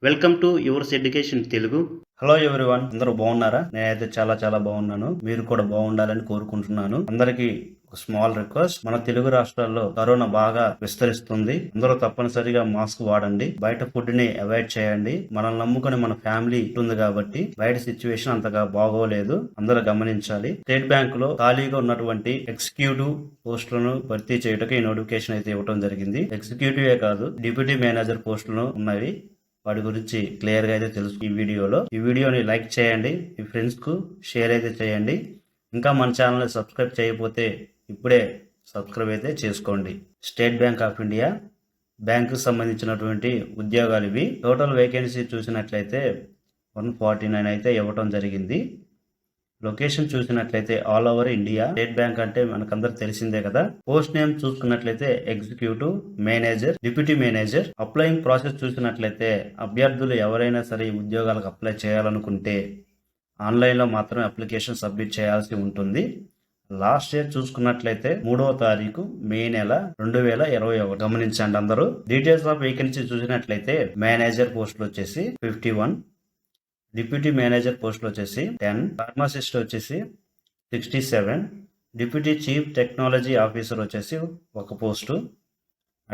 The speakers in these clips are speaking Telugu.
Welcome to yours education Telugu. Hello everyone, అందరూ బాగున్నారా? నేనైతే చాలా బాగున్నాను. మీరు కూడా బాగుండాలని కోరుకుంటున్నాను. అందరికీ ఒక స్మాల్ రిక్వెస్ట్, మన తెలుగు రాష్ట్రాల్లో కరోనా బాగా విస్తరిస్తుంది. అందరూ తప్పనిసరిగా మాస్క్ వాడండి. బయట ఫుడ్ ని అవాయిడ్ చేయండి. మనల్ని నమ్ముకుని మన ఫ్యామిలీ ఉంటుంది కాబట్టి బయట సిచ్యువేషన్ అంతగా బాగోలేదు, అందరూ గమనించాలి. స్టేట్ బ్యాంక్ లో ఖాళీగా ఉన్నటువంటి ఎగ్జిక్యూటివ్ పోస్టులను భర్తీ చేయడానికి ఈ నోటిఫికేషన్ అయితే ఇవ్వడం జరిగింది. ఎగ్జిక్యూటివే కాదు, డిప్యూటీ మేనేజర్ పోస్టులు ఉన్నవి. వాటి గురించి క్లియర్ గా అయితే తెలుసు ఈ వీడియోని లైక్ చేయండి, మీ ఫ్రెండ్స్ కు షేర్ అయితే చేయండి. ఇంకా మన ఛానల్ సబ్స్క్రైబ్ చేయకపోతే ఇప్పుడే సబ్స్క్రైబ్ అయితే చేసుకోండి. State bank of India bank సంబంధించినటువంటి ఉద్యోగాలు ఇవి. టోటల్ వేకెన్సీ చూసినట్లయితే 149 అయితే ఇవ్వటం జరిగింది. లొకేషన్ చూసినట్లయితే all over India. State bank అంటే మనకందరికి తెలిసిందే కదా. పోస్ట్ నేమ్ చూసుకున్నట్లయితే executive manager, deputy manager. Applying process చూసినట్లయితే అభ్యర్థులు ఎవరైనా సరే ఈ ఉద్యోగాలకు అప్లై చేయాలనుకుంటే ఆన్లైన్ లో మాత్రమే అప్లికేషన్ సబ్మిట్ చేయాల్సి ఉంటుంది. లాస్ట్ ఇయర్ చూసుకున్నట్లయితే 3వ తారీఖు మే నెల 2021. గమనించండి అందరూ. డీటెయిల్స్ ఆఫ్ వేకెన్సీ చూసినట్లయితే మేనేజర్ పోస్టులు వచ్చేసి 51, డిప్యూటీ మేనేజర్ పోస్టులు వచ్చేసి 10, ఫార్మసిస్ట్ వచ్చేసి 67, డిప్యూటీ చీఫ్ టెక్నాలజీ ఆఫీసర్ వచ్చేసి 1 పోస్టు,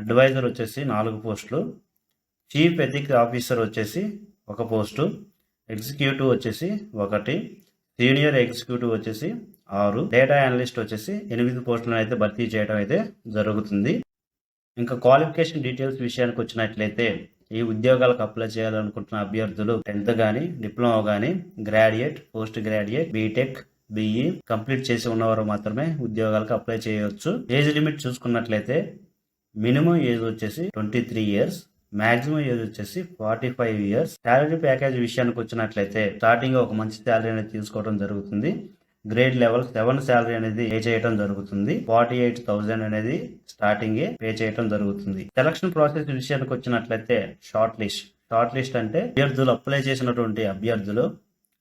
అడ్వైజర్ వచ్చేసి 4 పోస్టులు, చీఫ్ ఎథిక్స్ ఆఫీసర్ వచ్చేసి 1 పోస్టు, ఎగ్జిక్యూటివ్ వచ్చేసి 1, సీనియర్ ఎగ్జిక్యూటివ్ వచ్చేసి 6, డేటా అనలిస్ట్ వచ్చేసి 8 పోస్టులను అయితే భర్తీ చేయడం అయితే జరుగుతుంది. ఇంకా క్వాలిఫికేషన్ డీటెయిల్స్ విషయానికి వచ్చినట్లయితే ఈ ఉద్యోగాలకు అప్లై చేయాలనుకుంటున్న అభ్యర్థులు 10th గానీ, డిప్లొమా గానీ, graduate, post graduate, B.Tech, BE complete చేసి ఉన్నవారు మాత్రమే ఉద్యోగాలకు అప్లై చేయవచ్చు. ఏజ్ లిమిట్ చూసుకున్నట్లయితే మినిమం ఏజ్ వచ్చేసి 23 ఇయర్స్, మాక్సిమం ఏజ్ వచ్చేసి 45 ఇయర్స్. శాలరీ ప్యాకేజ్ విషయానికి వచ్చినట్లయితే స్టార్టింగ్ ఒక మంచి శాలరీ అనేది తీసుకోవడం జరుగుతుంది. గ్రేడ్ లెవెల్ 7 శాలరీ అనేది పే చేయడం జరుగుతుంది. 48,000 అనేది స్టార్టింగ్ పే చేయడం జరుగుతుంది. సెలక్షన్ ప్రాసెస్ విషయానికి వచ్చినట్లయితే షార్ట్ లిస్ట్ అంటే అభ్యర్థులు అప్లై చేసినటువంటి అభ్యర్థులు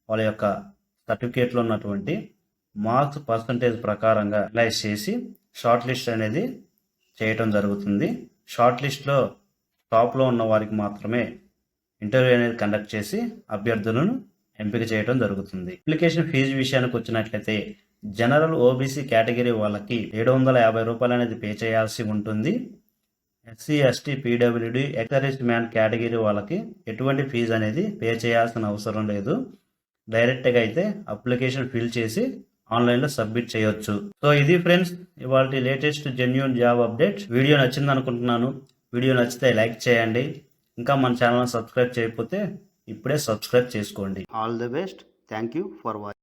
వాళ్ళ యొక్క సర్టిఫికేట్ లో ఉన్నటువంటి మార్క్స్ పర్సంటేజ్ ప్రకారంగా అనలైజ్ చేసి షార్ట్ లిస్ట్ అనేది చేయటం జరుగుతుంది. షార్ట్ లిస్ట్ లో టాప్ లో ఉన్న వారికి మాత్రమే ఇంటర్వ్యూ అనేది కండక్ట్ చేసి అభ్యర్థులను ఎంపిక చేయడం జరుగుతుంది. అప్లికేషన్ ఫీజు విషయానికి వచ్చినట్లయితే జనరల్ ఓబీసీ కేటగిరీ వాళ్ళకి 750 రూపాయలు అనేది పే చేయాల్సి ఉంటుంది. SC, ST, PWD, X man category వాళ్ళకి ఎటువంటి ఫీజు అనేది పే చేయాల్సిన అవసరం లేదు. డైరెక్ట్ గా అయితే అప్లికేషన్ ఫిల్ చేసి ఆన్లైన్ లో సబ్మిట్ చేయొచ్చు. సో ఇది ఫ్రెండ్స్ ఇవాళ latest genuine job update. Video నచ్చింది అనుకుంటున్నాను. వీడియో నచ్చితే లైక్ చేయండి. ఇంకా మన ఛానల్ సబ్స్క్రైబ్ చేయకపోతే ఇప్పుడే సబ్స్క్రైబ్ చేసుకోండి. All the best. Thank you for watching.